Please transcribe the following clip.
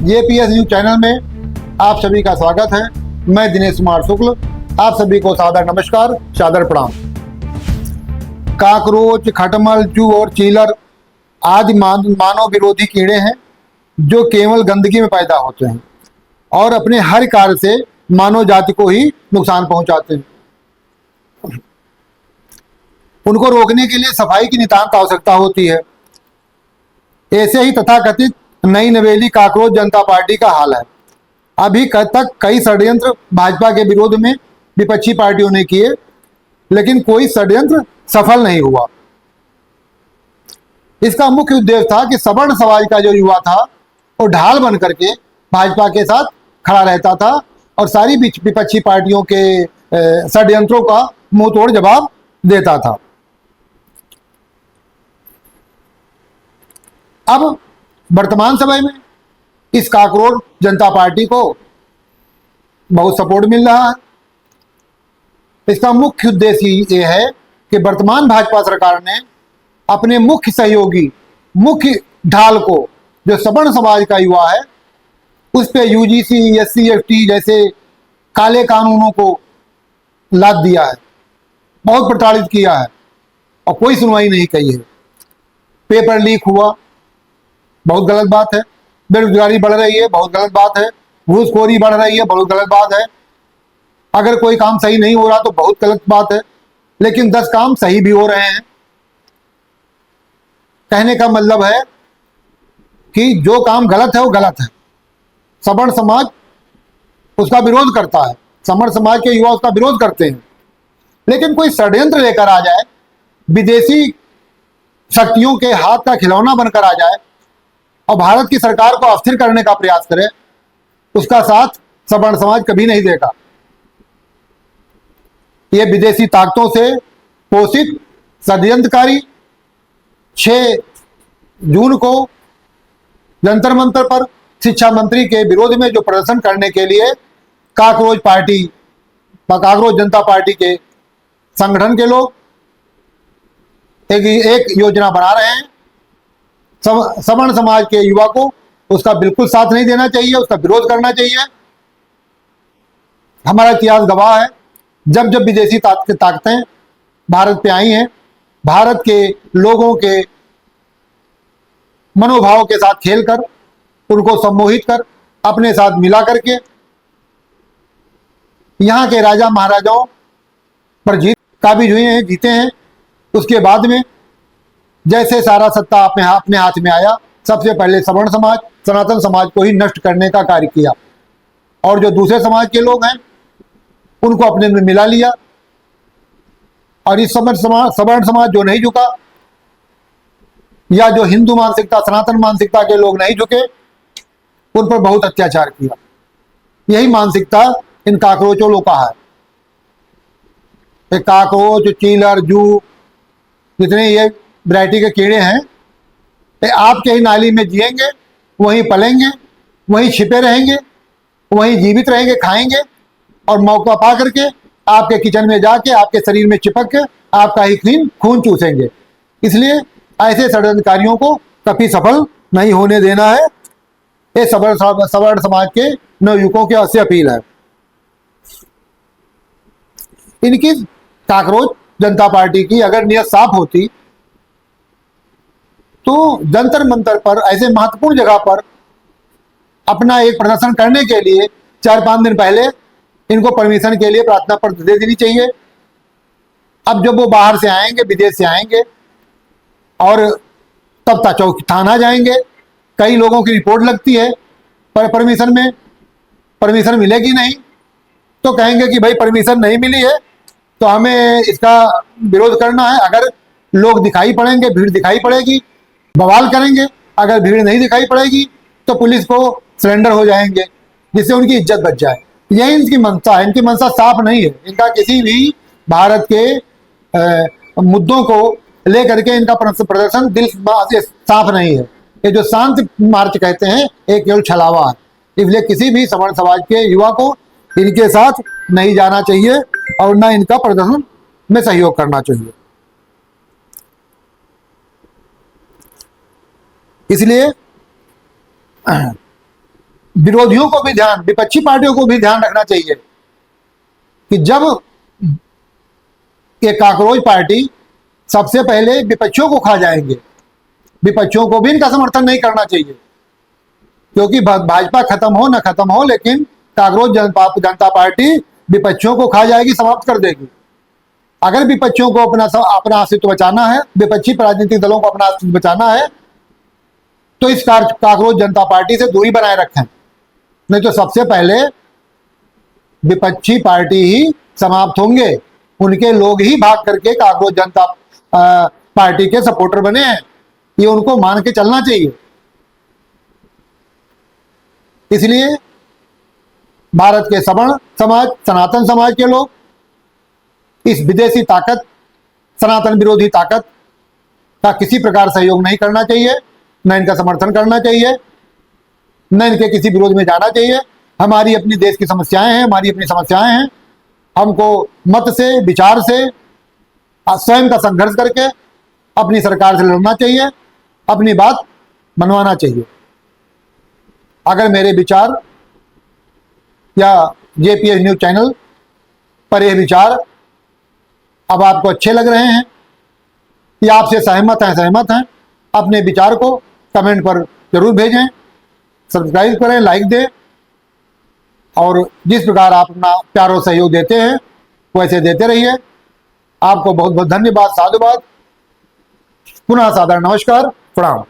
JPS news channel में आप सभी का स्वागत है। मैं दिनेश कुमार शुक्ल आप सभी को सादर नमस्कार, सादर प्रणाम। काकरोच, खटमल, चूह और चीलर आदि मानव विरोधी कीड़े हैं जो केवल गंदगी में पैदा होते हैं और अपने हर कार्य से मानव जाति को ही नुकसान पहुंचाते हैं। उनको रोकने के लिए सफाई की नितांत आवश्यकता होती है। ऐसे ही तथाकथित नई नवेली काकरोच जनता पार्टी का हाल है। अभी तक कई षड्यंत्र भाजपा के विरोध में विपक्षी पार्टियों ने किए, लेकिन कोई षड्यंत्र सफल नहीं हुआ। इसका मुख्य उद्देश्य था कि सवर्ण समाज का जो युवा था वो ढाल बन करके भाजपा के साथ खड़ा रहता था और सारी विपक्षी पार्टियों के षड्यंत्रों का मुंहतोड़ जवाब देता था। अब वर्तमान समय में इस काकरोच जनता पार्टी को बहुत सपोर्ट मिल रहा है। इसका मुख्य उद्देश्य ये है कि वर्तमान भाजपा सरकार ने अपने मुख्य सहयोगी, मुख्य ढाल को, जो सवर्ण समाज का युवा है, उस पे यूजीसी, एससी, एसटी जैसे काले कानूनों को लाद दिया है, बहुत प्रताड़ित किया है और कोई सुनवाई नहीं की है। पेपर लीक हुआ, बहुत गलत बात है। बेरोजगारी बढ़ रही है, बहुत गलत बात है। घूसखोरी बढ़ रही है, बहुत गलत बात है। अगर कोई काम सही नहीं हो रहा तो बहुत गलत बात है, लेकिन 10 काम सही भी हो रहे हैं। कहने का मतलब है कि जो काम गलत है वो गलत है। सवर्ण समाज उसका विरोध करता है, सवर्ण समाज के युवा उसका विरोध करते हैं, लेकिन कोई षड्यंत्र लेकर आ जाए, विदेशी शक्तियों के हाथ का खिलौना बनकर आ जाए और भारत की सरकार को अस्थिर करने का प्रयास करे, उसका साथ सवर्ण समाज कभी नहीं देगा। ये विदेशी ताकतों से पोषित षड्यंत्रकारी 6 जून को जंतर मंतर पर शिक्षा मंत्री के विरोध में जो प्रदर्शन करने के लिए काकरोच जनता पार्टी के संगठन के लोग एक योजना बना रहे हैं। सवर्ण समाज के युवा को उसका बिल्कुल साथ नहीं देना चाहिए, उसका विरोध करना चाहिए। हमारा इतिहास गवाह है, जब जब विदेशी ताकतें भारत पे आई हैं, भारत के लोगों के मनोभाव के साथ खेलकर, उनको सम्मोहित कर, अपने साथ मिला करके यहाँ के राजा महाराजाओं पर जीत काबिज हुए हैं, जीते हैं। उसके बाद में जैसे सारा सत्ता अपने हाथ में आया, सबसे पहले सवर्ण समाज, सनातन समाज को ही नष्ट करने का कार्य किया और जो दूसरे समाज के लोग हैं उनको अपने में मिला लिया। और इस सवर्ण समाज जो नहीं झुका, या जो हिंदू मानसिकता, सनातन मानसिकता के लोग नहीं झुके, उन पर बहुत अत्याचार किया। यही मानसिकता इन काकरोचों का है। काकरोच, चीलर, जू, जितने ये वैरायटी के कीड़े हैं, आपके ही नाली में जिएंगे, वहीं पलेंगे, वहीं छिपे रहेंगे, वहीं जीवित रहेंगे, खाएंगे और मौका पा करके आपके किचन में जाके आपके शरीर में चिपक के आपका ही खून चूसेंगे। इसलिए ऐसे षड्यंत्रकारियों को कभी सफल नहीं होने देना है। ये सवर्ण समाज के नवयुवकों की ऐसी अपील है। इनकी काकरोच जनता पार्टी की अगर नियत साफ होती तो जंतर मंतर पर ऐसे महत्वपूर्ण जगह पर अपना एक प्रदर्शन करने के लिए 4-5 दिन पहले इनको परमिशन के लिए प्रार्थना पत्र दे देनी चाहिए। अब जब वो बाहर से आएंगे, विदेश से आएंगे और तब चौकी थाना जाएंगे, कई लोगों की रिपोर्ट लगती है पर परमिशन मिलेगी नहीं, तो कहेंगे कि भाई परमिशन नहीं मिली है तो हमें इसका विरोध करना है। अगर लोग दिखाई पड़ेंगे, भीड़ दिखाई पड़ेगी, बवाल करेंगे। अगर भीड़ नहीं दिखाई पड़ेगी तो पुलिस को सरेंडर हो जाएंगे, जिससे उनकी इज्जत बच जाए। यही इनकी मंशा है। इनकी मंशा साफ नहीं है। इनका किसी भी भारत के मुद्दों को लेकर के इनका प्रदर्शन दिल से साफ नहीं है। ये जो शांत मार्च कहते हैं, एक केवल छलावा है। इसलिए किसी भी सवर्ण समाज के युवा को इनके साथ नहीं जाना चाहिए और न इनका प्रदर्शन में सहयोग करना चाहिए। इसलिए विरोधियों को भी ध्यान, विपक्षी पार्टियों को भी ध्यान रखना चाहिए कि जब ये कॉकरोच पार्टी सबसे पहले विपक्षियों को खा जाएंगे, विपक्षियों को भी इनका समर्थन नहीं करना चाहिए, क्योंकि भाजपा खत्म हो न खत्म हो, लेकिन कॉकरोच जनता पार्टी विपक्षियों को खा जाएगी, समाप्त कर देगी। अगर विपक्षियों को अपना अस्तित्व बचाना है, विपक्षी राजनीतिक दलों को अपना अस्तित्व बचाना है, तो इस कॉकरोच जनता पार्टी से दूरी बनाए रखें, नहीं तो सबसे पहले विपक्षी पार्टी ही समाप्त होंगे, उनके लोग ही भाग करके कॉकरोच जनता पार्टी के सपोर्टर बने हैं, ये उनको मान के चलना चाहिए। इसलिए भारत के सवर्ण समाज, सनातन समाज के लोग इस विदेशी ताकत, सनातन विरोधी ताकत का किसी प्रकार सहयोग नहीं करना चाहिए, न इनका समर्थन करना चाहिए, न इनके किसी विरोध में जाना चाहिए। हमारी अपनी देश की समस्याएं हैं, हमारी अपनी समस्याएं हैं, हमको मत से, विचार से, स्वयं का संघर्ष करके अपनी सरकार से लड़ना चाहिए, अपनी बात मनवाना चाहिए। अगर मेरे विचार या जेपीएस न्यूज चैनल पर यह विचार अब आपको अच्छे लग रहे हैं या आपसे सहमत हैं, अपने विचार को कमेंट पर जरूर भेजें, सब्सक्राइब करें, लाइक दें, और जिस प्रकार आप अपना प्यार और सहयोग देते हैं वैसे देते रहिए। आपको बहुत बहुत धन्यवाद, साधुवाद, पुनः सादर नमस्कार, प्रणाम।